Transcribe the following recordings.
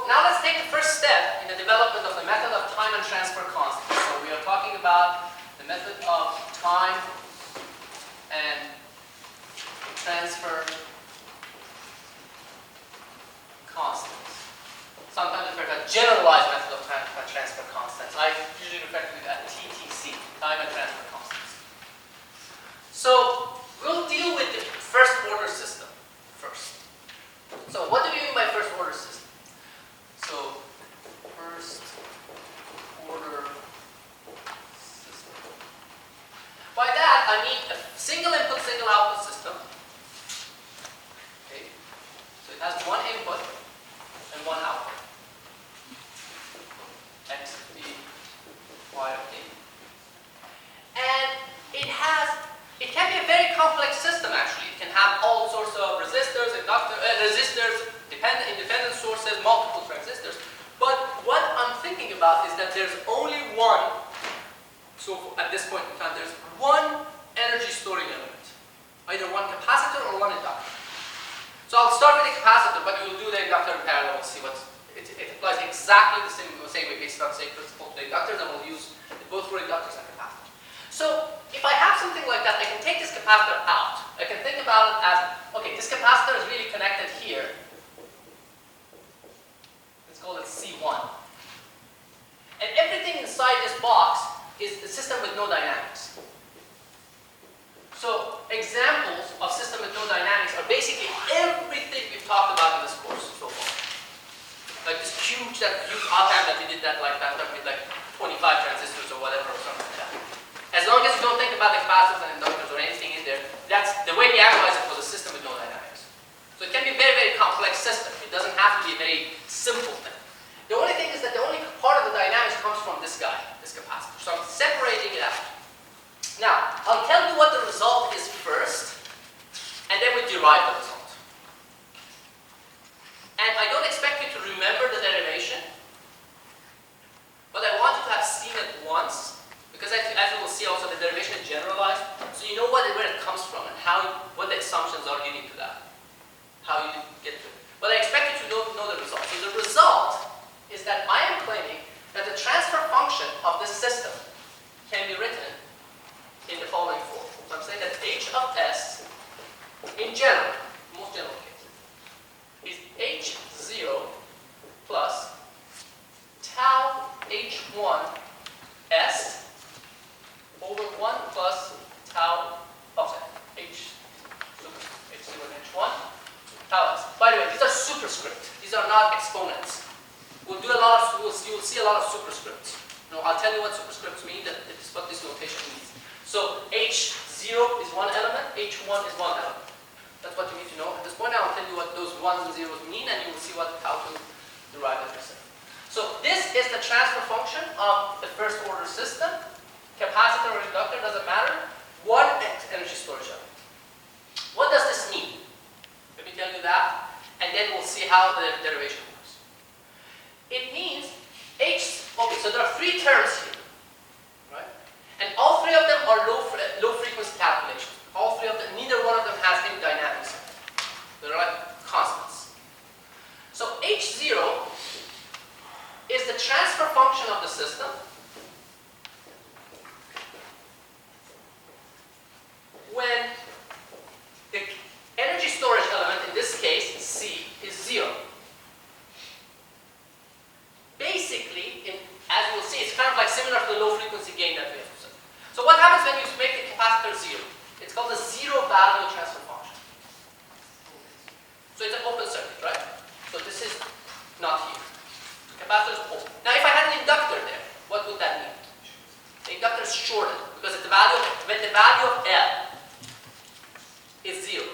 now let's take the first step in the development of the method of time and transfer constants. So we are talking about the method of time and transfer constants. Sometimes referred to as generalized method of time and transfer constants. I usually refer to it as TTC, time and transfer constants. So we'll deal with the first order system first. So what do we mean by first order system? So first order system. By that I mean a single input, single output system. Okay. So it has one input and one output. X, B, Y, A. And it can be a very complex system actually. It can have all sorts of resistors, independent sources, multiple transistors. But what I'm thinking about is that there's only one, so at this point in time, there's one energy storing element. Either one capacitor or one inductor. So I'll start with the capacitor, but we'll do the inductor in parallel and see what it applies exactly the same way based on the same principle to the inductors, and we'll use both for inductors and capacitors. So if I have something like that, I can take this capacitor out. I can think about it as, okay, this capacitor is really connected here. Let's call it C1. And everything inside this box is the system with no dynamics. So examples of system with no dynamics are basically everything we've talked about in this course so far. Like this huge op-amp that we did that with like 25 transistors or whatever or something like that. As long as you don't think about the capacitors and inductors or anything in there, that's the way we analyze it was a system with no dynamics. So it can be a very, very complex system. It doesn't have to be a very simple thing. The only thing is that the only part of the dynamics comes from this guy, this capacitor. So I'm separating it out. Now, I'll tell you what the result is first, and then we derive the result. And I don't expect you to remember the derivation, but I want you to have seen it once, because as we will see also, the derivation is generalized, so you know where it comes from and what the assumptions are leading to that, how you get to it. But I expect you to know the result. So the result is that I am claiming that the transfer function of this system can be written in the following form. So I'm saying that h of s, in general, most general cases, is h0 plus tau h1 s over 1 plus tau, h0 and h1, tau s. By the way, these are superscript. These are not exponents. We'll see a lot of superscripts. I'll tell you what superscripts mean, this is what this notation means. So h0 is one element, h1 is one element. That's what you need to know. At this point, I'll tell you what those ones and zeros mean, and you will see how to derive it yourself. So this is the transfer function of the first order system. Capacitor or inductor, doesn't matter. One energy storage element. What does this mean? Let me tell you that, and then we'll see how the derivation works. It means so there are three terms here, right? And all three of them are low frequency calculations. All three of them, neither one of them has any dynamics. They're like constants. So h0 is the transfer function of the system when the energy storage element, in this case C, is 0. Basically, as you will see, it's kind of like similar to the low frequency gain that we have. So what happens when you make the capacitor 0? It's called the zero value transfer function. So it's an open circuit, right? So this is not here. The capacitor is open. Now if I had an inductor there, what would that mean? The inductor is shorted because when the value of L is 0.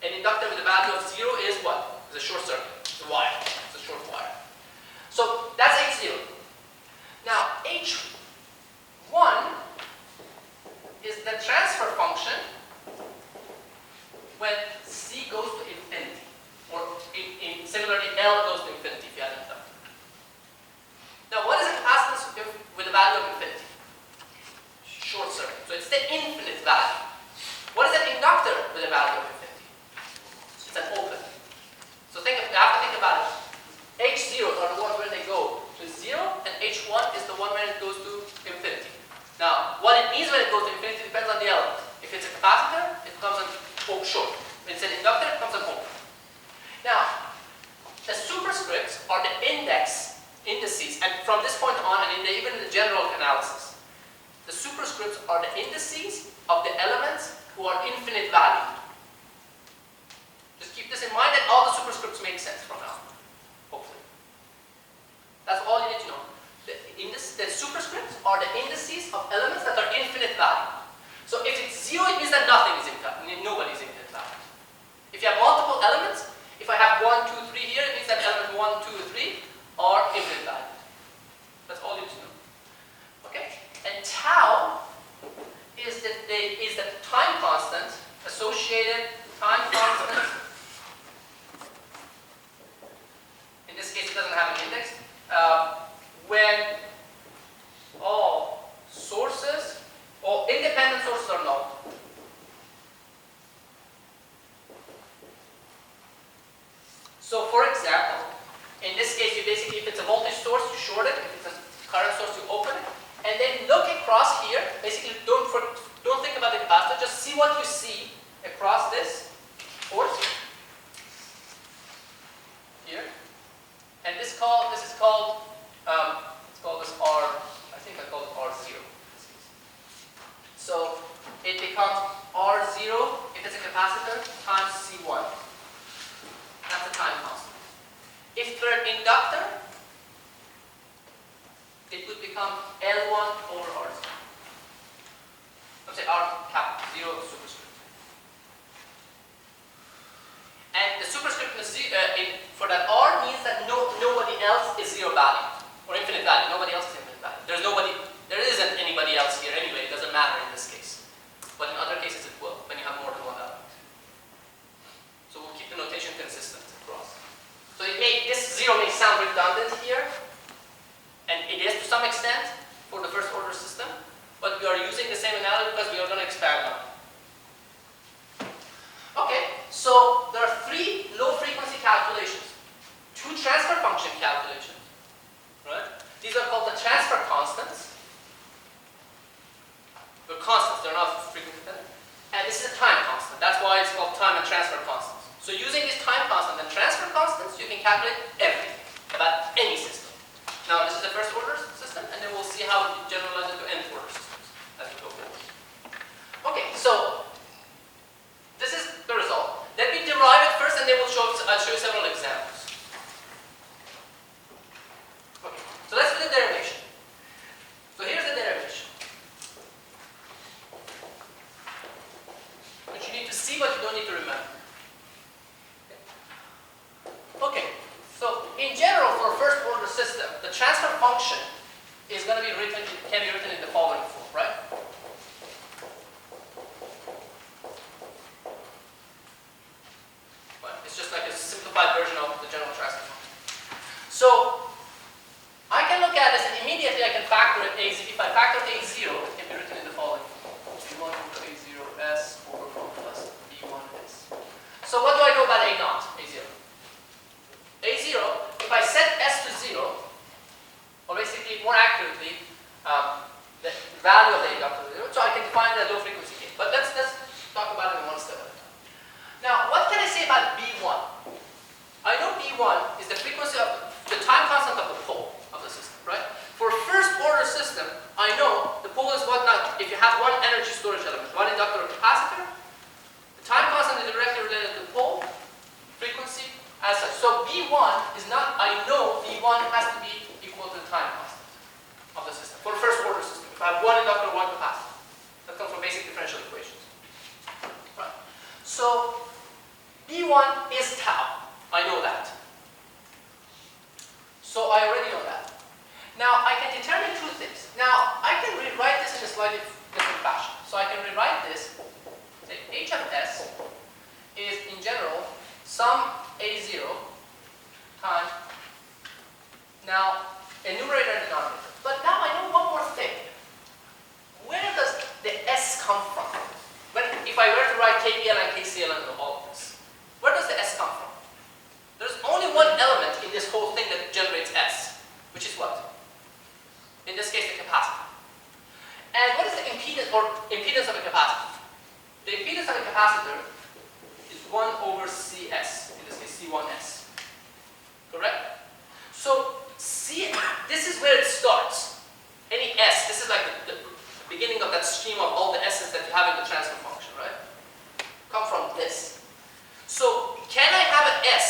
An inductor with a value of 0 is what? It's a short circuit. It's a wire. It's a short wire. So that's H0. Now H1 is the transfer function when C goes to infinity, or similarly L goes to infinity if you have an inductor. Now what is a capacitance with a value of infinity? Short circuit. So it's the infinite value. What is an inductor with a value of infinity? It's an open. So you have to think about it. H0 from this point on, and even in the general analysis, the superscripts are the indices of the elements who are infinite valued. Just keep this in mind, and all the superscripts make sense from now, hopefully. That's all you need to know. The superscripts are the indices of elements that are infinite value. So if it's 0, it means that nothing is infinite, nobody is infinite value. If you have multiple elements, if I have 1, 2, 3 here, it means that element 1, 2, 3 are infinite value. That's all you need to know. Okay? And tau is the time constant, associated time constant. In this case, it doesn't have an index. When all sources, or independent sources are null. So for example, in this case, you basically, if it's a voltage source, you short it. If it's a current source, you open it. And then look across here. Basically, don't think about the capacitor. Just see what you see across this force here. And this is called let's call this R. I think I call it R0. So it becomes R0 if it's a capacitor times C1. That's the time constant. If for an inductor, it would become L1 over R0. Let's say R cap 0 superscript. And the superscript for that R means that nobody else is 0 value or infinite value. Nobody else is infinite value. There isn't anybody else here anyway. It doesn't matter in this case. But in other cases it will when you have more than one element. So we'll keep the notation consistent across. So this 0 may sound redundant here, and it is to some extent for the first order system, but we are using the same analogy because we are going to expand on it. Okay, so there are 3 low frequency calculations, 2 transfer function calculations, right? These are called the transfer constants. They're constants, they're not frequency dependent. And this is a time constant. That's why it's called time and transfer constants. So using these time constants and transfer constants, you can calculate everything about any system. Now this is the first order system, and then we'll see how we generalize it to nth order systems as we go forward. Okay, so this is the result. Let me derive it first, and then I'll show you several examples. Okay, so let's do the derivation. So here's the derivation. But you need to see, but you don't need to remember. Okay, so in general, for a first order system, the transfer function is going to be written, can be written in the following form, right? But it's just like a simplified version of the general transfer function. So I can look at this and immediately I can factor it. If I factor A0, it can be written in the following form. B1 over A0S over 1 plus B1S. So what do I know about A0? A0, if I set S to 0, or basically more accurately, the value of the inductor is 0, so I can define the low frequency case. But let's talk about it in one step at a time. Now, what can I say about B1? I know B1 is the frequency of the time constant of the pole of the system, right? For a first order system, I know the pole is what not. If you have one energy storage element, one inductor or capacitor, the time constant is directly related to the pole frequency as such. So B1 is not, I know B1 has to be equal to the time constant of the system. For a first order system, if I have one inductor, one capacitor. That comes from basic differential equations. Right. So B1 is tau. I know that. So I already know that. Now I can determine 2 things. Now I can rewrite this in a slightly different fashion. So I can rewrite this, say H of S is in general sum A0 times, now a numerator and denominator. But now I know one more thing. Where does the S come from? If I were to write KBL and KCL and all of this, where does the S come from? There's only one element in this whole thing that generates S, which is what? In this case, the capacitor. And what is the impedance of a capacitor? The impedance of a capacitor is 1 over CS, in this case C1S. Correct? So this is where it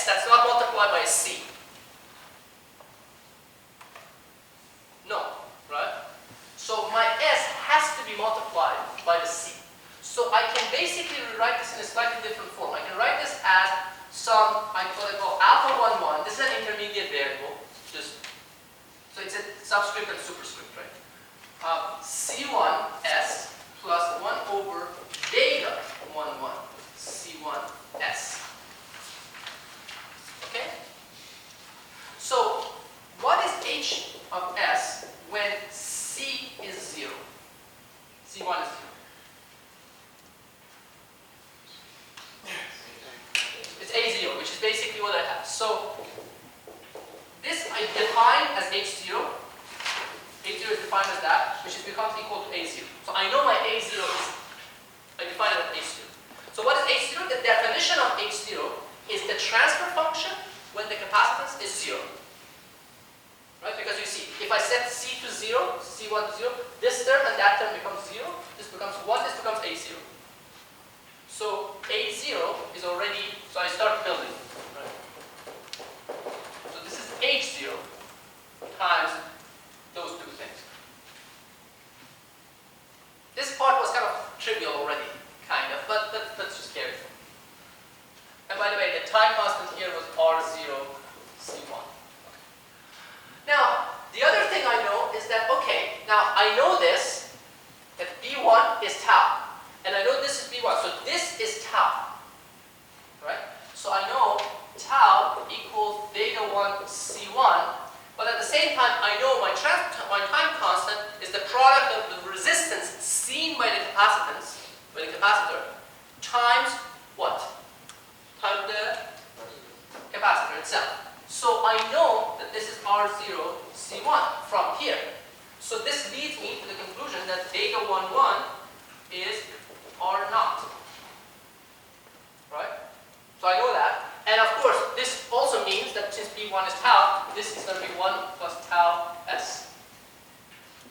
that's not multiplied by a C. No, right? So my S has to be multiplied by the C. So I can basically rewrite this in a slightly different form. I can write this as some, I call it alpha 1, 1. This is an intermediate variable. So it's a subscript and superscript, right? C1S plus 1 over beta 1, 1. C1S. Okay? So what is H of S when C is 0? C1 is 0. It's A0, which is basically what I have. So this I define as H0. H0 is defined as that, which becomes equal to A0. So I know my A0 is, I define it as H0. So what is H0? The definition of H0 is the transfer function when the capacitance is 0. Right? Because you see, if I set C to 0, C1 to 0, this term and that term becomes 0, this becomes 1, this becomes A0. So A0 is already, so I start building. Right? So this is H0 times those two things. This part was kind of trivial already, kind of, but let's just carry it. And by the way, the time constant here was R0, C1. Now, the other thing I know is that, okay, now I know this, that B1 is tau. And I know this is B1, so this is tau. Right? So I know tau equals beta 1 C1, but at the same time, I know my time constant is the product of the resistance seen by the capacitance, by the capacitor, times what? Times the capacitor itself. So I know that this is R0 C1 from here. So this leads me to the conclusion that beta 1, 1 is R naught. Right? So I know that. And of course, this also means that since B1 is tau, this is going to be 1 plus tau S.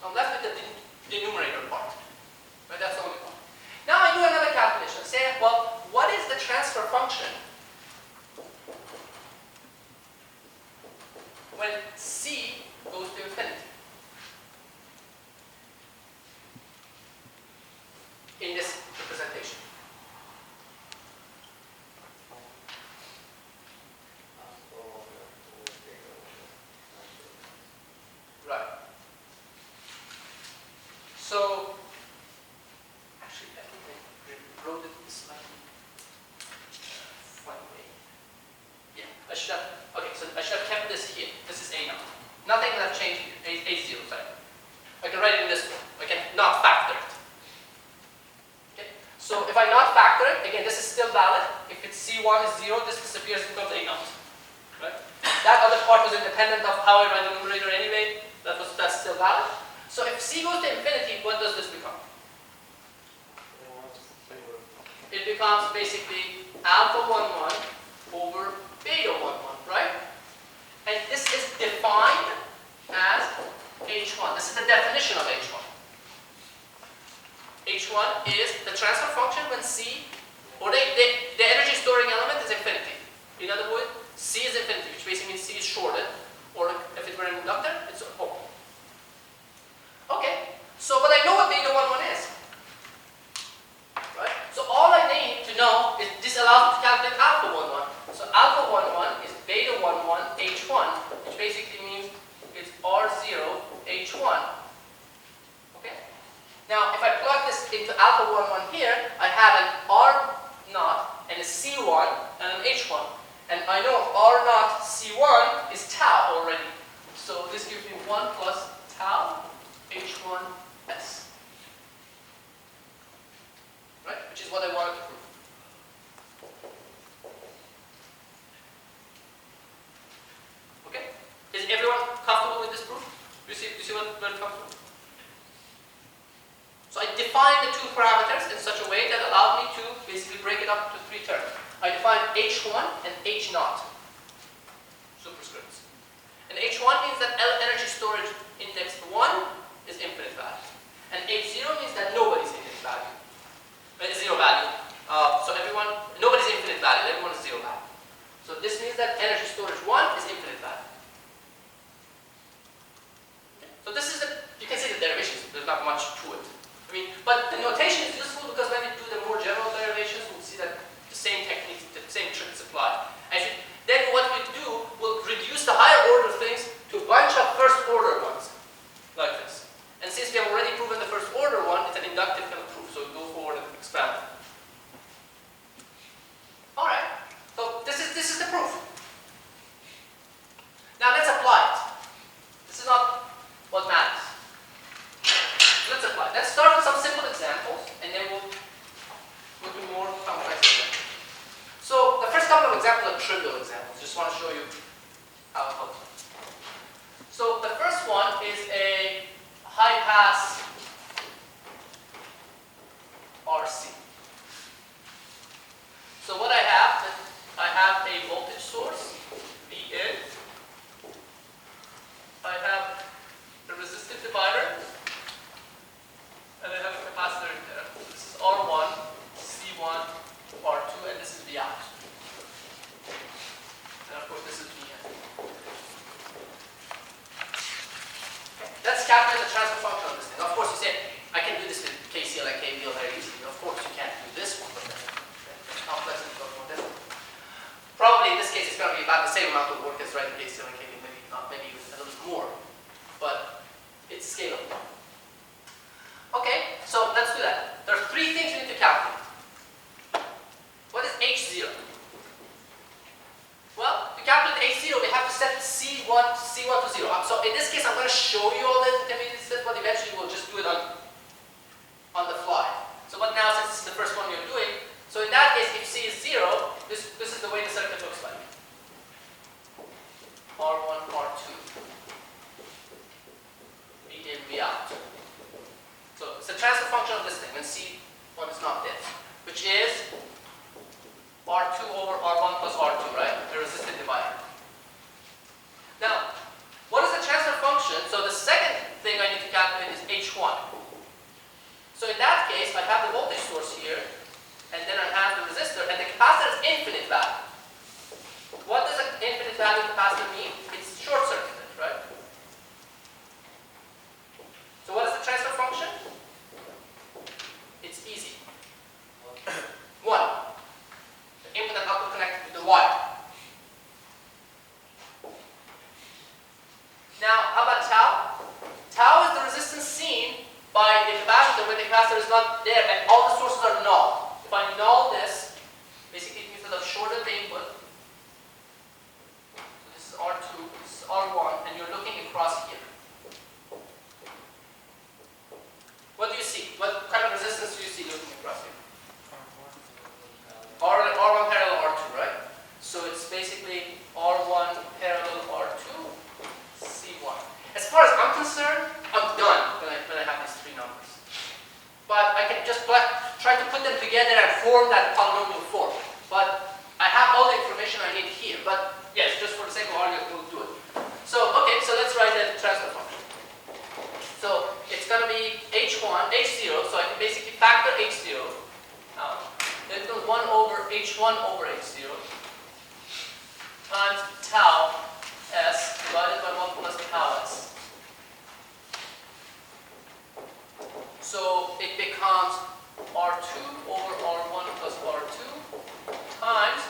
So I'm left with the denominator part. Right? That's the only part. Now I do another calculation. Say, well, what is the transfer function when C goes to infinity? In this representation. Right. So, actually, I think I wrote it slightly funny way. Yeah, I should have, okay, so I should have kept this here. This is A now. Nothing will have changed here. A0, sorry. I can write it in this form. I can not factor it. So if I not factor it, again, this is still valid. If it's C1 is 0, this disappears and becomes A naught. Right? That other part was independent of how I write the numerator anyway. That's still valid. So if C goes to infinity, what does this become? It becomes basically alpha 1, 1 over beta 1, 1, right? And this is defined as H1. This is the definition of H1. H1 is the transfer function when C, or the energy storing element is infinity. In other words, C is infinity, which basically means C is shorted, or if it were an inductor, it's open. Okay, so but I know what beta 1, 1 is. Right? So all I need to know is this allows me to calculate alpha 1, 1. So alpha 1, 1 is beta 1, 1 H1, which basically means it's R0 H1. Now, if I plug this into alpha 1, 1 here, I have an R naught and a C1 and an H1. And I know R naught C1 is tau already. So this gives me 1 plus tau H1S. Right? Which is what I wanted to prove. Okay? Is everyone comfortable with this proof? Do you see where it comes from? So I defined the two parameters in such a way that allowed me to basically break it up into 3 terms. I defined H1 and H naught superscripts. And H1 means that energy storage index 1 is infinite value. And H0 means that nobody's infinite value. It's 0 value. So nobody's infinite value, everyone is 0 value. So this means that energy storage 1 is infinite value. Okay. So this is you can see the derivations, there's not much to it. I mean, but the notation is useful because when we do the more general derivations, we'll see that the same techniques, the same tricks apply. Then what we do, we'll reduce the higher order things to a bunch of first order ones, like this. And since we have already proven the first order one, it's an inductive kind of proof, so we go forward and expand it. Alright, so this is the proof. Now let's apply it. This is not what matters. Let's apply it. Let's start with some simple examples, and then we'll do more complex examples. So the first couple of examples are trivial examples. Just want to show you how it looks. So the first one is a high pass RC. So what I have a voltage source, VN. I have a resistive divider, and I have a capacitor in there. This is R1, C1, R2, and this is V out. And of course this is Vn. Let's calculate the transfer function of this thing. Of course you say, I can do this with KCL and KVL very easily. Of course you can't do this one, but it's complex and more difficult. Probably in this case it's going to be about the same amount of work as writing KCL and KVL, maybe not, maybe a little bit more. But it's scalable. Okay, so let's do that. There are three things we need to calculate. What is H0? Well, to calculate H0, we have to set C1 to 0. So in this case, I'm going to show you all the intermediate steps, but eventually we'll just do it on the fly. So but now, since this is the first one we're doing, so in that case, if C is 0, this is the way the circuit looks like. R1, R2. V in, V out. So it's the transfer function of this thing when C1 is not there, which is R2 over R1 plus R2, right? The resistive divider. Now, what is the transfer function? So the second thing I need to calculate is H1. So in that case, I have the voltage source here, and then I have the resistor, and the capacitor is infinite value. What does an infinite value capacitor mean? It's short circuited, right? So what is the transfer function? It's easy. 1. The input and output connected with the wire. Now, how about tau? Tau is the resistance seen by the capacitor when the capacitor is not there and all the sources are null. If I null this, basically it means that I've shorted the input. So this is R2, this is R1, and you're looking across here. What do you see? What kind of resistance do you see looking across here? R1 parallel R2, right? So it's basically R1 parallel R2, C1. As far as I'm concerned, I'm done when I have these three numbers. But I can just try to put them together and form that polynomial form. But I have all the information I need here. But yes, just for the sake of argument, we'll do it. So, okay, so let's write the transfer function. So it's going to be H1, H0, so I can basically factor H0 out. Then it goes 1 over H1 over H0 times tau S divided by 1 plus tau S. So it becomes R2 over R1 plus R2 times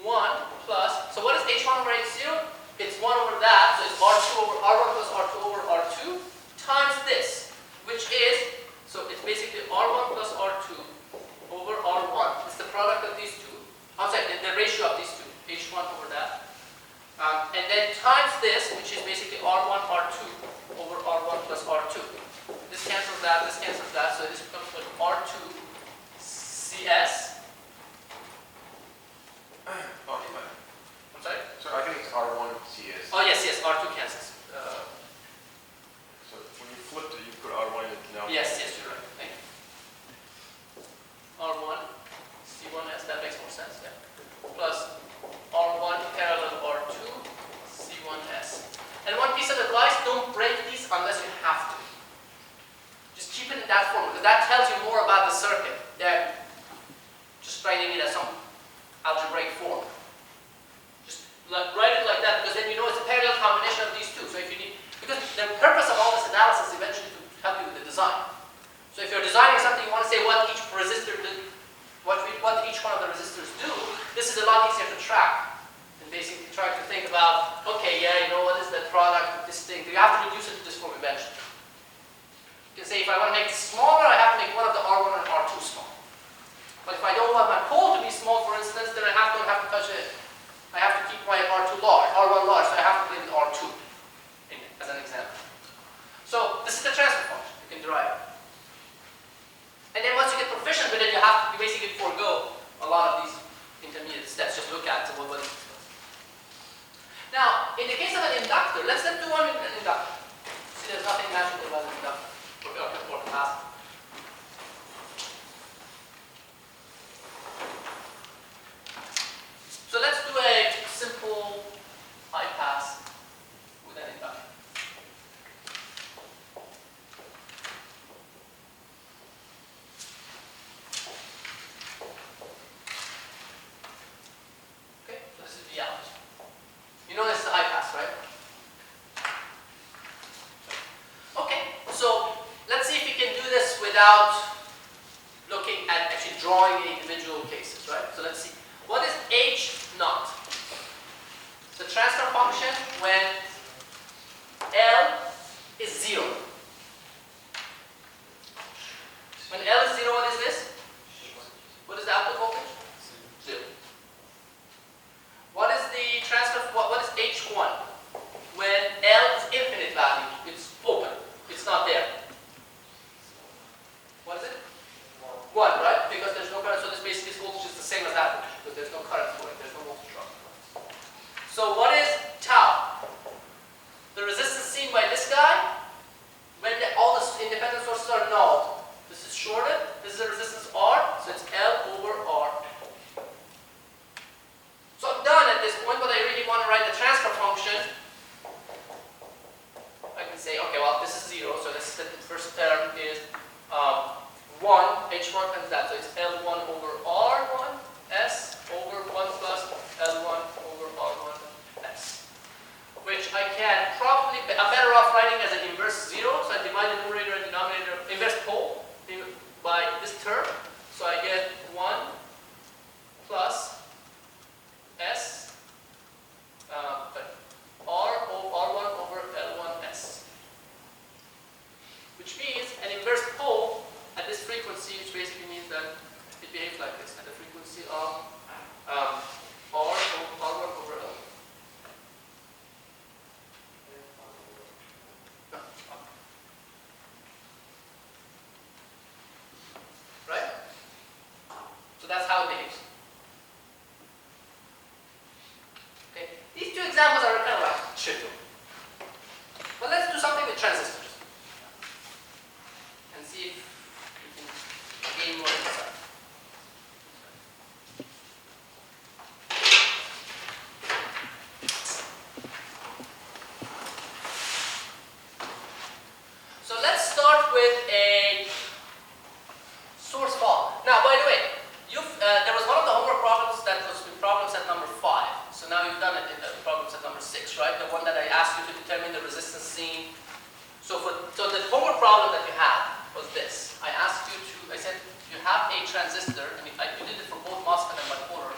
1 plus, so what is H1 over H0? It's 1 over that, so it's R2 over R1 plus R2 over R2 times this, which is, so it's basically R1 plus R2 over R1. It's the product of these two. I'm sorry, the ratio of these two, H1 over that. And then times this, which is basically R1, R2 over R1 plus R2. This cancels that, so this becomes like R2 CS. I'm sorry? So I think it's R1 CS. Oh yes, R2 cancels. So when you flipped it, you put R1 in it now. Yes, you're right. Thank you. R1, C1S, that makes more sense, yeah. Plus R1 parallel R2, C1S. And one piece of advice, don't like, write it like that, because then you know it's a parallel combination of these two. So if you need, because the purpose of all this analysis is eventually to help you with the design. So if you're designing something, you want to say what each resistor did, what each one of the resistors do. This is a lot easier to track than basically trying to think about, okay, yeah, you know, what is the product of this thing? Do you have to reduce it to this form eventually? You can say if I want to make it smaller, I have to make one of the R1 and R2 small. But if I don't want my pole to be small, for instance, then I don't have to touch it. I have to keep my R2 large, R1 large, so I have to play with R2 in it, as an example. So this is the transfer function you can derive. And then once you get proficient with it, you have to basically forego a lot of these intermediate steps. Just look at what it is. Now, in the case of an inductor, let's do one with an inductor. See, there's nothing magical about an inductor. Or capacitor. So let's do a simple high pass with an inductor. Okay, so this is V out. You know this is a high pass, right? Okay, so let's see if we can do this without looking at actually drawing individual cases, right? So let's see. What is H naught? The transfer function when L is 0. When L is 0, what is this? What is the output voltage? 0. What is the transfer, what is H1? When L is infinite value, it's open. It's not there. What is it? 1, right? Because there's no current, so this basically this voltage is the same as that voltage, because there's no current flowing, there's no voltage drop. So what is tau? The resistance seen by this guy, when all the independent sources are null. This is shorted, this is the resistance R, so it's L over R. So I'm done at this point, but I really want to write the transfer function. I can say, okay, well, this is 0, so this the first term is 1, H1 times that, so it's L1 over R1 S over 1 plus L1 over R1 S. Which I can probably, I'm better off writing as an inverse 0, so I divide the numerator and denominator, inverse pole, by this term. So I get 1 plus S, R1 over L1S. Which means an inverse pole at this frequency, which basically means that it behaves like this, at the frequency of R1 over L. Right? So that's how it behaves. Okay? These two examples are kind of like trivial. But let's do something with transistors. And see if we can gain more insight. So let's start with a source follow. Now, by the way, there was one of the homework problems that was in problem set number 5. So now you've done it in the problem set number 6, right? The one that I asked you to determine the resistance seen. So the homework problem that you had was this. I asked you to, I said, you have a transistor, and you did it for both MOSFET and bipolar.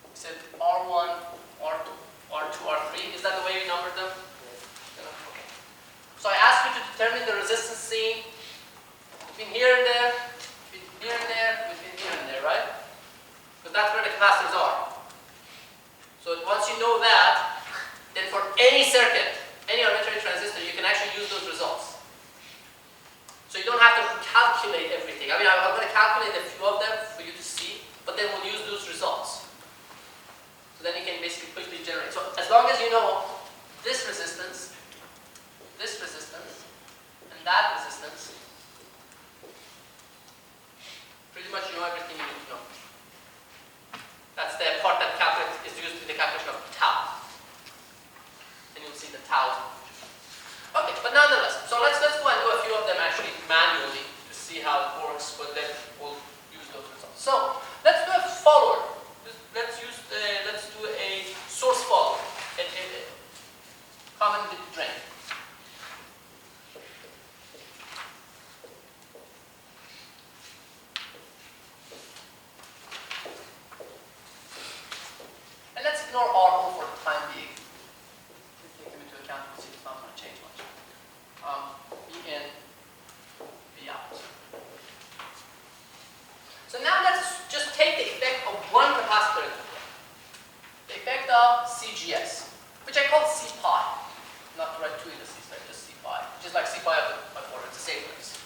You said R1, R2, R3. Is that the way you numbered them? Okay. So I asked you to determine the resistance seen between here and there, between here and there, between here and there, right? Because that's where the capacitors are. So once you know that, then for any circuit, any arbitrary transistor, you can actually use those results. So you don't have to calculate everything. I mean, I'm going to calculate a few of them for you to see, but then we'll use those results. So then you can basically quickly generate. So as long as you know this resistance, and that resistance, pretty much you know everything you need to know. That's the part that is used in the calculation of tau. And you'll see the tau. Okay, but nonetheless, so let's go and do a few of them actually manually to see how it works, but then we'll use those results. So So now let's just take the effect of one capacitor into play. The effect of CGS, which I call C pi. Not to write 2 in the C's, right? Just C pi. Just like C pi of the order, it's the same place.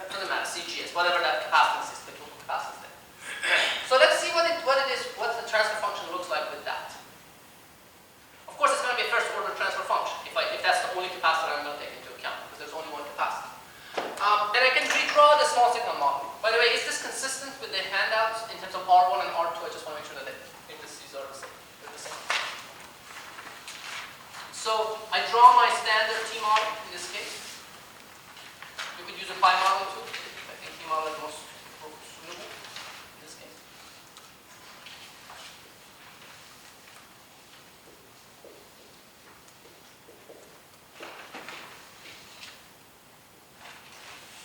It doesn't matter, CGS, whatever that capacitance is, the total capacitance there. So let's see what it is, what the transfer function looks like with that. Of course, it's going to be a first order transfer function if that's the only capacitor I'm going to take into account, because there's only one capacitor. And I can redraw the small signal model. By the way, is this consistent with the handouts in terms of R1 and R2? I just want to make sure that the indices are the same. They're the same. So I draw my standard T model in this case. You could use a pi model too. I think T model is most suitable in this case.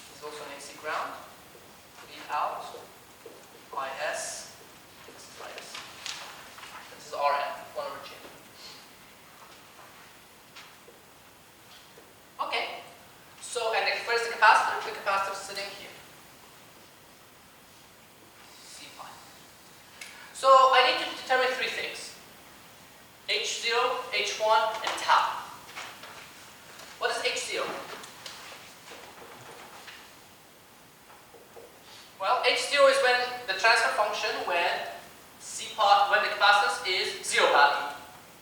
This is also an AC ground. V out, IS, this is IS. This is Rn, 1 over G. Okay. So, and where's the capacitor? The capacitor is sitting here. C pi. So, I need to determine 3 things. H0, H1, and tau. What is H0? Well, H0 is when the transfer function when when the capacitance is 0 value,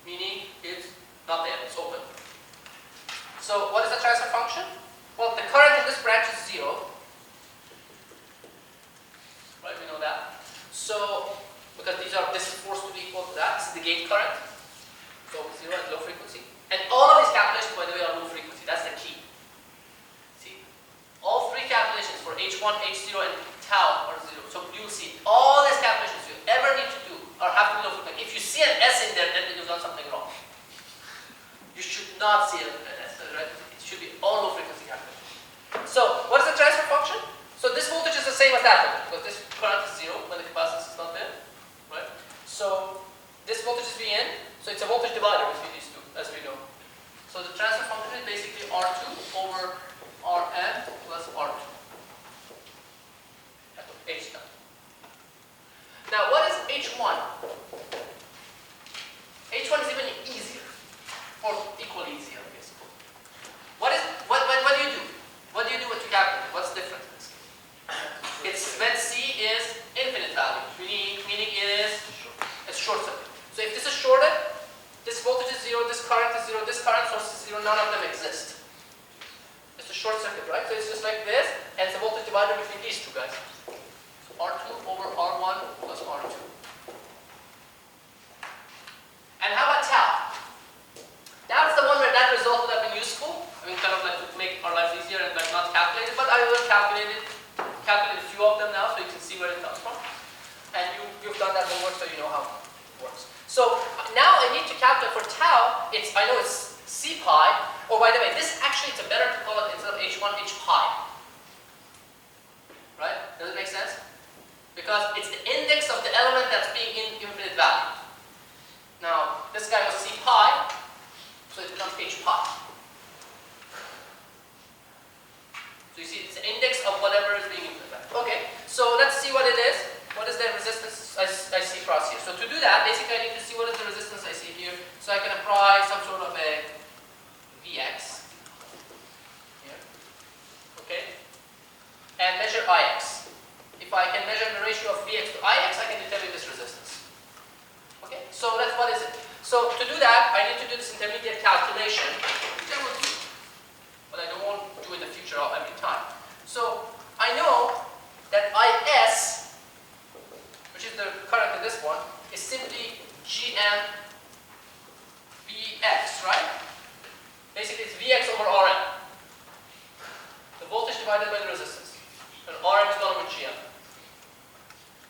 meaning it's not there, it's open. So what is the transfer function? Well, the current in this branch is 0. Right, we know that. So, because this is forced to be equal to that, this is the gate current. So 0 at low frequency. And all of these calculations, by the way, are low frequency. That's the key. See? All 3 calculations for H1, H0, and tau are 0. So you'll see all these calculations you ever need to do are have to be low frequency. If you see an S in there, then you've done something wrong. You should not see an S, right? It should be all low frequency calculations. So what is the transfer function? So this voltage is the same as that one, because this current is 0 when the capacitance is not there, right? So this voltage is Vn, so it's a voltage divider between these two, as we know. So the transfer function is basically R2 over Rn plus R2. H dot. Now what is H1? H1 is even easier, or equally easier, I guess. What do you do? What do you do to calculate? What's different in this case? It's when C is infinite value, meaning it is a short circuit. So if this is shorted, this voltage is 0, this current is 0, this current source is 0, none of them exist. It's a short circuit, right? So it's just like this, and it's a voltage divider between these two guys. So R2 over R1 plus R2. And how about tau? That's the one where that result would have been useful. I mean, kind of like to make our lives easier and like not calculate it, but I will calculate a few of them now so you can see where it comes from. And you've done that homework, so you know how it works. So now I need to calculate for tau. I know it's C pi. Oh, by the way, this actually it's better to call it instead of H1, H pi. Right? Does it make sense? Because it's the index of the element that's being in infinite value. Now, this guy was C pi, so it becomes H pi. So you see, it's the index of whatever is being infinite value. Okay, so let's see what it is. What is the resistance I see across here? So to do that, basically I need to see what is the resistance I see here. So I can apply some sort of a Vx here. Okay? And measure Ix. If I can measure the ratio of Vx to Ix, I can determine this resistance. Okay? So what is it? So to do that, I need to do this intermediate calculation, which I will do, but I don't want to do in the future every time. So I know that Is, which is the current in this one, is simply Gm Vx, right? Basically it's Vx over Rn. The voltage divided by the resistance. And Rn is 1 over Gm.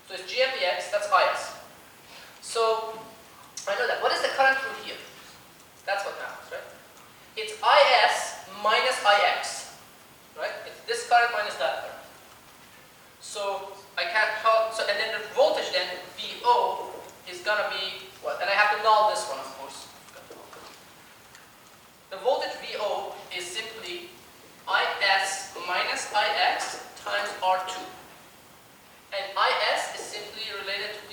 So it's Gm Vx, that's Is. So I know that. What is the current through here? That's what matters, right? It's Is minus Ix. Right? It's this current minus that current. So I can't call, and then the voltage then, VO, is going to be what? And I have to null this one, of course. The voltage VO is simply Is minus Ix times R2. And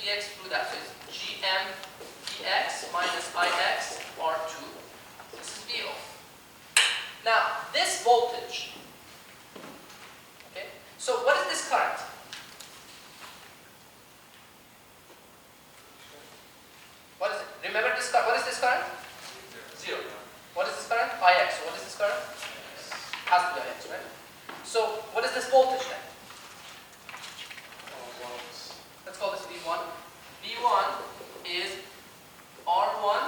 Vx through that. So it's Gm Vx minus Ix R2. This is VO. Now, this voltage, okay, so what is this current? What is it? Remember this current? What is this current? 0. What is this current? Ix. So what is this current? Has to be Ix, right? So what is this voltage then? Let's call this V1. V1 is R1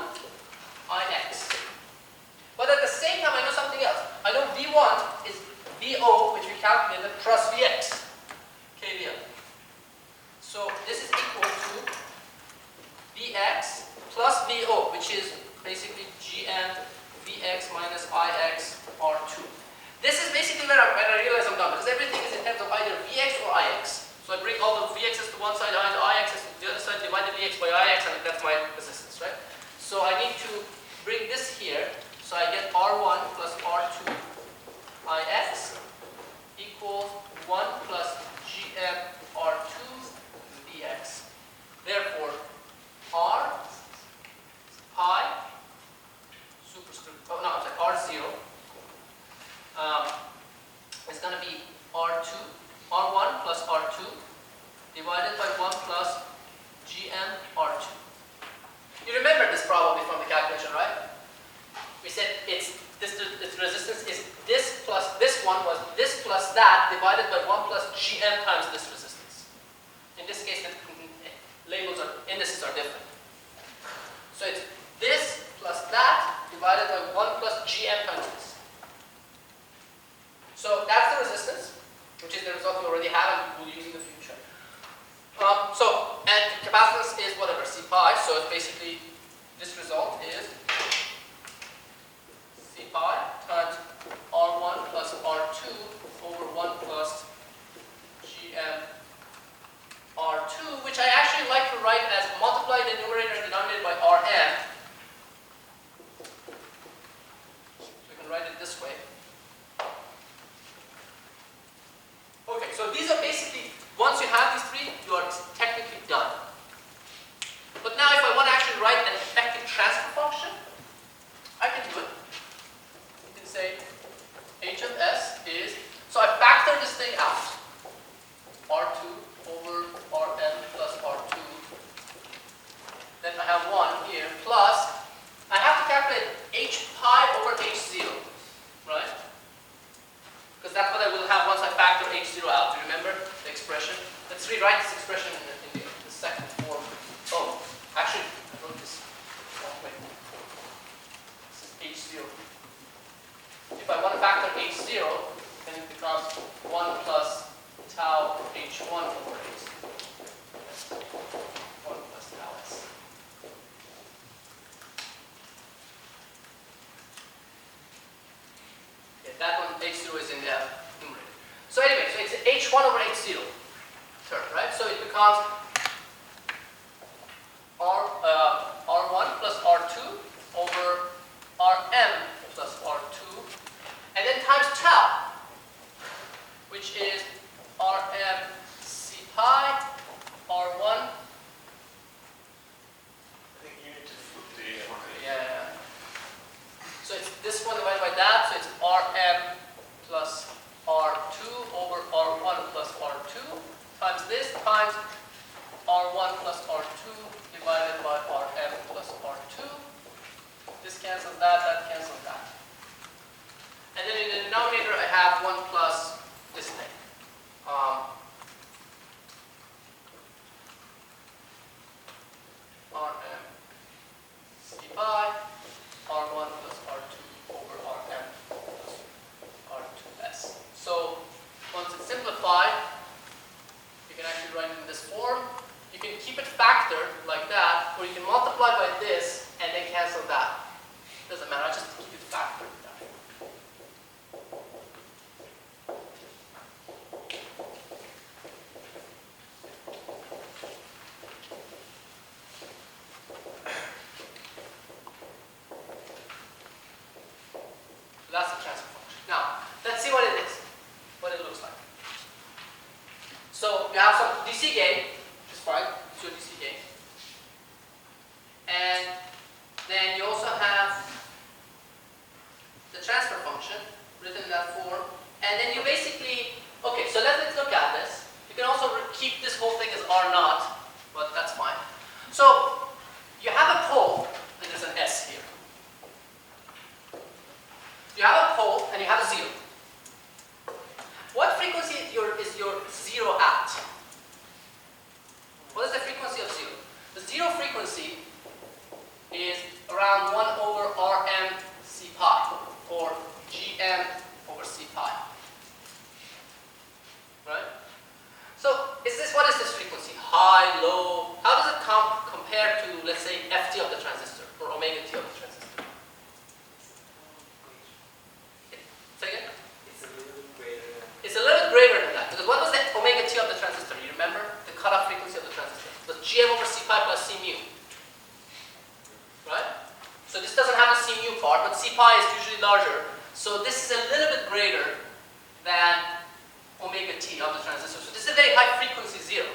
Ix. But at the same time, I know something else. I know V1 is VO, which we calculated, plus Vx, kVL. So this is equal to Vx plus VO, which is basically Gm Vx minus Ix R2. This is basically when I realize I'm done, because everything is in terms of either Vx or Ix. So I bring all the Vx's to one side, the Ix's to the other side, divide the Vx by Ix, and that's my resistance, right? So I need to bring this here, so I get R1 plus R2 Ix equals 1 plus Gm R2 Vx. Therefore, R pi superscript, oh no, I'm sorry, R0 is going to be R1 plus R2 divided by 1 plus Gm R2. You remember this probably from the calculation, right? We said its resistance is this plus this one was this plus that divided by 1 plus Gm times this resistance. In this case, the labels or indices are different. So it's this plus that divided by 1 plus Gm times this. So that's the resistance, which is the result we already have and we'll use in the future. And capacitance is whatever, C pi, so it's basically, this result is C pi times R1 plus R2 over 1 plus Gm R2, which I actually like to write as multiply the numerator and denominator by Rm. So we can write it this way. Okay, so these are basically, once you have these three, you are technically done. But now if I want to actually write an effective transfer function, I can do it. You can say h of s is, so I factor this thing out. R2 over Rm plus R2. Then I have 1 here, plus, I have to calculate h pi over h0, right? Because that's what I will have once I factor h0 out. Do you remember the expression? Let's rewrite this expression in the second form. Oh, actually, I wrote this wrong way. This is h0. If I want to factor h0, then it becomes 1 plus tau h1 over h0. 1 plus tau s. That one, h0 is in the numerator. So anyway, so it's h1 over h0 term, right? So it becomes R1 plus R2 over Rm plus R2, and then times tau, which is Rm C pi R1. I think you need to flip the Yeah. So it's this one divided by that, so it's Rm plus R2 over R1 plus R2 times this times R1 plus R2 divided by Rm plus R2. This cancels that, that cancels that. And then in the denominator I have 1 plus this thing. Rm C pi R1 plus R2 over Rm plus R2s. So once it's simplified, you can actually write it in this form. You can keep it factored like that, or you can multiply by this and then cancel that. Doesn't matter, I just keep it factored. That's the transfer function. Now, let's see what it is, what it looks like. So you have some DC gain, which is fine. It's your DC gain. And then you also have the transfer function written in that form. And then you basically, okay, so let's look at this. You can also keep this whole thing as R naught, but that's fine. So you have a pole, and there's an S here. You have a pole, and you have a zero. What frequency is your zero at? What is the frequency of zero? The zero frequency is around 1 over Rm C pi, or Gm over C pi. Right? So, what is this frequency? High, low? How does it compare to, let's say, Ft of the transistor, or omega T of the transistor? Say again? It's a little bit greater than. It's a little bit greater than that, because what was the omega T of the transistor? You remember? The cutoff frequency of the transistor. It was Gm over C pi plus C mu. Right? So this doesn't have a C mu part, but C pi is usually larger. So this is a little bit greater than omega T of the transistor. So this is a very high frequency zero.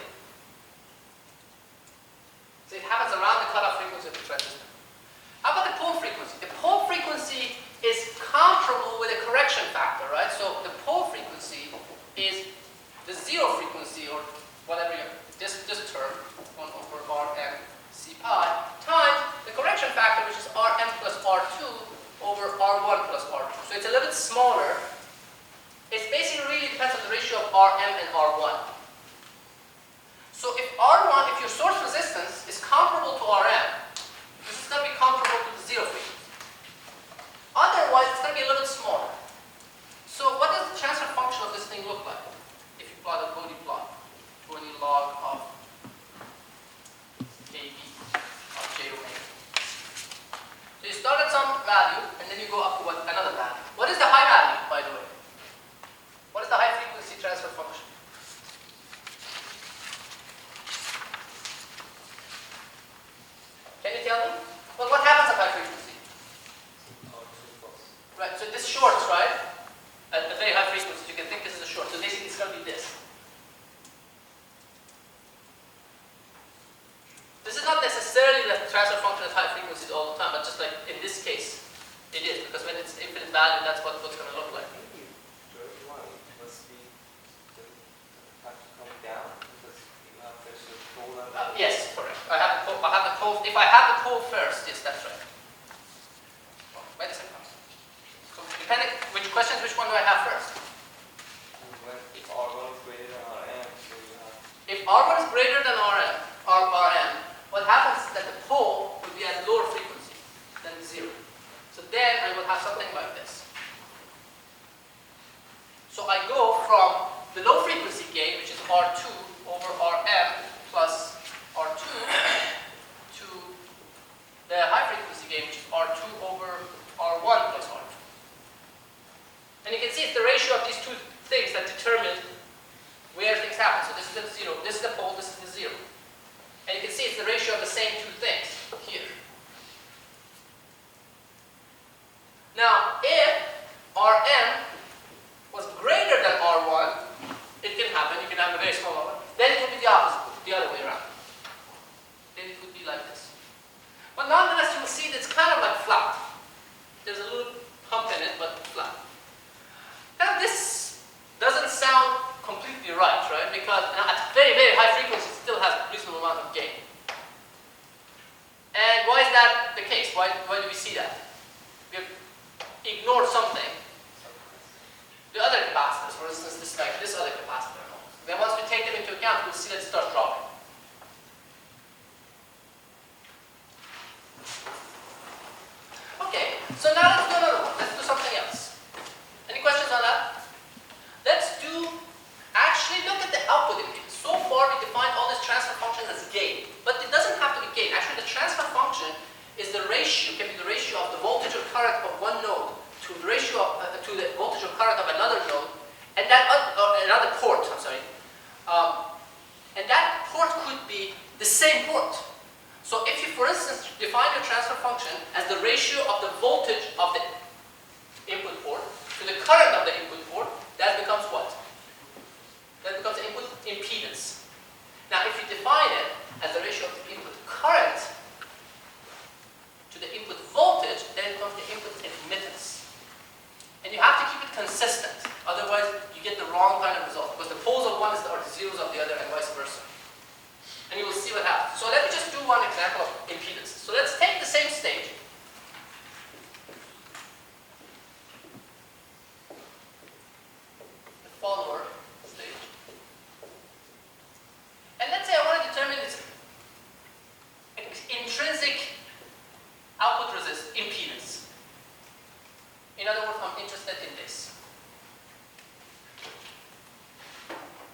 So it happens around the cutoff frequency of the transistor. How about the pole frequency? The pole frequency is comparable with a correction factor, right? So the pole frequency is the zero frequency, or whatever you, this term, 1 over Rm C pi, times the correction factor, which is Rm plus R2 over R1 plus R2. So it's a little bit smaller. It basically really depends on the ratio of Rm and R1. So if R1, if your source resistance is comparable to Rm, this is going to be comparable to the zero frequency. Otherwise, it's going to be a little bit smaller. So what does the transfer function of this thing look like? If you plot a Bode plot, 20 log of AB of J omega. So you start at some value, and then you go up to another value. What is the high value, by the way? What is the high frequency transfer function? Can you tell me? Well, what happens at high frequency? Right, so this shorts, right? At a very high frequency, you can think this is a short. So basically it's going to be this. This is not necessarily the transfer function at high frequencies all the time, but just like in this case, it is, because when it's infinite value, that's what it's going to look like. Yes, correct. I have the pole. If I have the pole first, yes, that's right. Oh, wait a second. So depending which questions, which one do I have first? If R1 is greater than Rm, so you have. If R1 is greater than Rm, what happens is that the pole will be at lower frequency than zero. So then I will have something like this. So I go from the low frequency gain, which is R2 over Rm plus R2, to the high frequency gain, which is R2 over R1 plus R2. And you can see it's the ratio of these two things that determine where things happen. So this is the zero, this is the pole, this is the zero. And you can see it's the ratio of the same two things here. Now, if Rm was greater than R1, it can happen, you can have a very small number, then it would be the opposite, the other way around. Then it would be like this. But nonetheless, you will see that it's kind of like flat. There's a little hump in it, but flat. Now this doesn't sound completely right? Because at very, very high frequency, it still has a reasonable amount of gain. And why is that the case? Why do we see that? We have ignored something. The other capacitors, for instance, this other capacitor. Then once we take them into account, we'll see that it starts dropping. Okay, so now let's do another one. Let's do something else. Any questions on that? Let's actually look at the output impedance. So far we defined all these transfer functions as gain, but it doesn't have to be gain. Actually the transfer function is the ratio, can be the ratio of the voltage or current of one node to the ratio of, to the voltage or current of another node, and that another port, I'm sorry. And that port could be the same port. So if you, for instance, define your transfer function as the ratio of the voltage of the input port to the current of the input port, that becomes what? That becomes input impedance. Now if you define it one example of impedance. So let's take the same stage. The follower stage. And let's say I want to determine its intrinsic output resistance, impedance. In other words, I'm interested in this.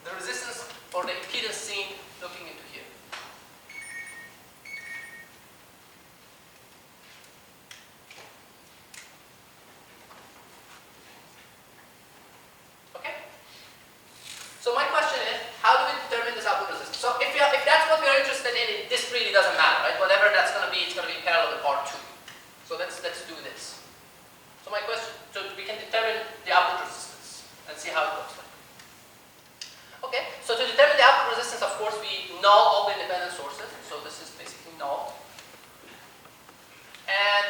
The resistance or the impedance seen looking into here. Okay? So my question is, how do we determine this output resistance? So if that's what we're interested in, this really doesn't matter, right? Whatever that's going to be, it's going to be parallel with R2. So let's do this. So my question, so we can determine the output resistance and see how it looks like. Okay, so to determine the output resistance, of course, we null all the independent sources. So this is basically null. And,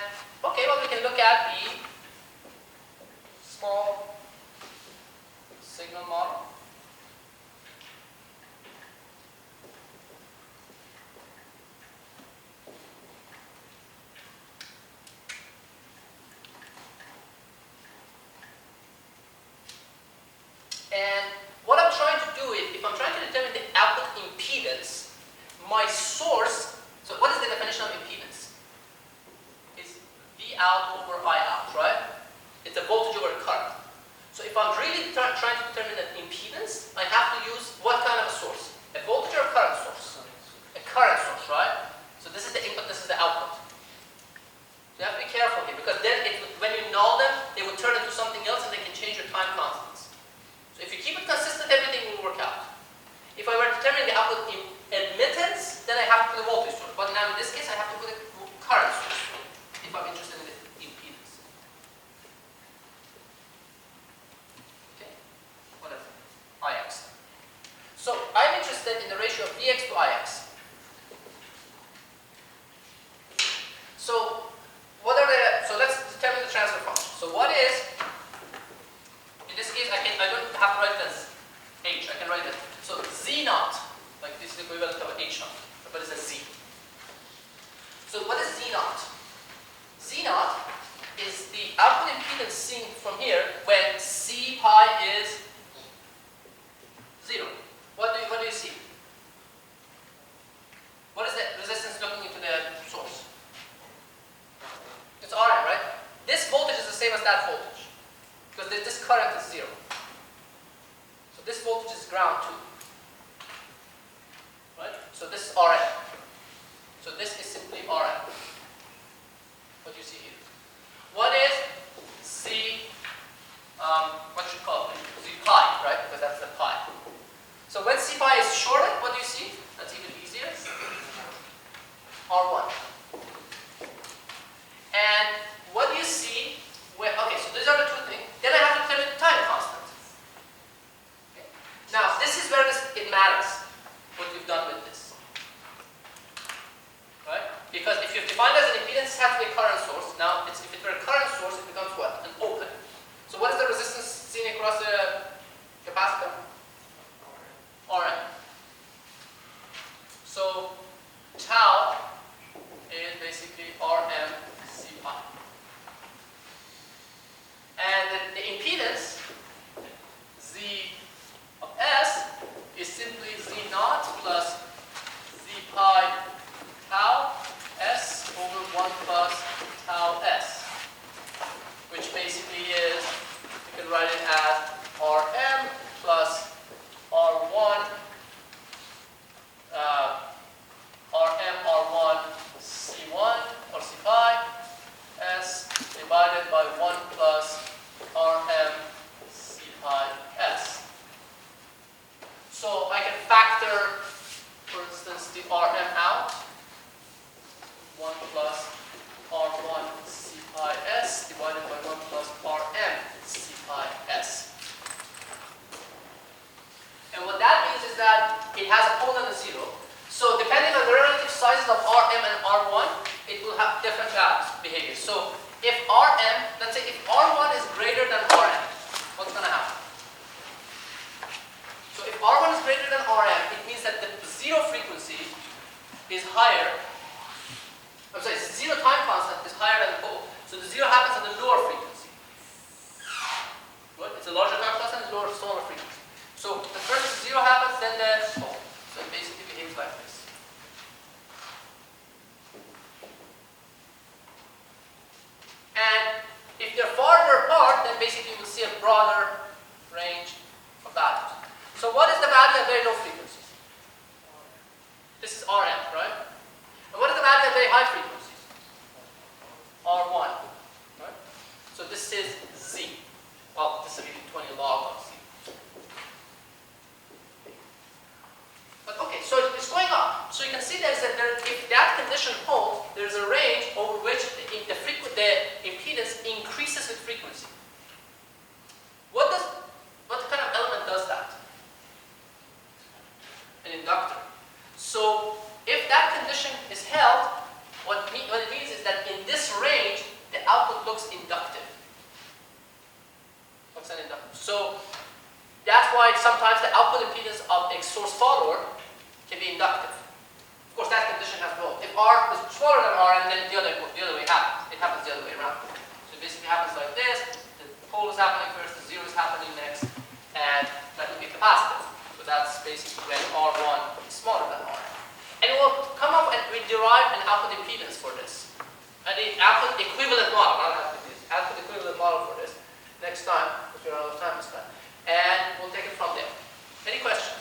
okay, well, we can look at the small signal model. And what I'm trying to do is, if I'm trying to determine the output impedance, my source, so what is the definition of impedance? It's V out over I out, right? It's a voltage over current. So if I'm really trying to determine an impedance, I have to use what kind of a source? A voltage or a current source? A current source, right? So this is the input, this is the output. So you have to be careful here, because then when you null them, they will turn into something else and they can change your time constants. So if you keep it consistent, everything will work out. If I were determining the output admittance, then I have to put a voltage source. But now in this case, I have to put a current source if I'm interested in the impedance. Okay? Whatever. Ix. So I'm interested in the ratio of Vx to Ix. So so let's determine the transfer function. So what is, in this case, I don't have to write it as H, I can write it. So Z naught, like this is the equivalent of H naught, but it's a Z. So what is Z naught? Z naught is the output impedance seen from here when C pi is 0. What do you see? What is the resistance looking into the source? It's Rn, right? This voltage is the same as that voltage, because this current is 0. So this voltage is ground too. Right? So this is Rn. So this is simply Rn. What you see here. What is Z, what should you call it? Z pi, right? Because that's the pi. So when C pi is shorted, what do you see? That's even easier. R1. And what do you see? Okay, so these are the two things. Then I have to determine the time constant. Okay. Now, this is where it matters, what you've done with this. Right? Because if you've defined as an impedance, it has to be a current source. Now, if it were a current source, it becomes what? An open. So what is the resistance seen across the capacitor? Rn. So, tau is basically Rm C pi. And the impedance, Z of S, is simply Z naught plus Z pi tau S over 1 plus tau S, which basically is, you can write it as Rm plus R1, Rm R1 C1 or C pi S divided by 1 plus Rm C pi S. So I can factor, for instance, the Rm out, 1 plus R1 C pi S divided by 1 plus Rm C pi S. And what that means is that it has a pole and a 0. So depending on the relative sizes of Rm and R1, it will have different behaviors. So if Rm, let's say if R1 is greater than Rm, what's going to happen? So if R1 is greater than Rm, it means that the 0 frequency is higher zero time constant is higher than the pole. So the zero happens at the lower frequency. What? It's a larger time constant, it's lower, smaller frequency. So the first zero happens, then the pole. So it basically behaves like this. And if they're farther apart, then basically you'll see a broader range of values. So what is the value at very low frequencies? This is Rm, right? And what is the value at very high frequencies? R1, right? So this is Z. Well, this is really 20 log of Z. But okay, so it's going up. So you can see if that condition holds, there's a range over which the impedance increases with frequency. What kind of element does that? An inductor. So if that condition is held, what it means is that in this range, the output looks inductive. Looks an inductive. So that's why sometimes the output impedance of a source follower can be inductive. Of course, that condition has both. If R is smaller than R, and then the other way happens. It happens the other way around. So it basically happens like this. The pole is happening first, the zero is happening next, and that will be capacitive. So that's basically when R1 is smaller than R. And we'll come up and we derive an output impedance for this. And the output equivalent model, not output impedance, output equivalent model for this next time, because we don't have time to spend. And we'll take it from there. Any questions?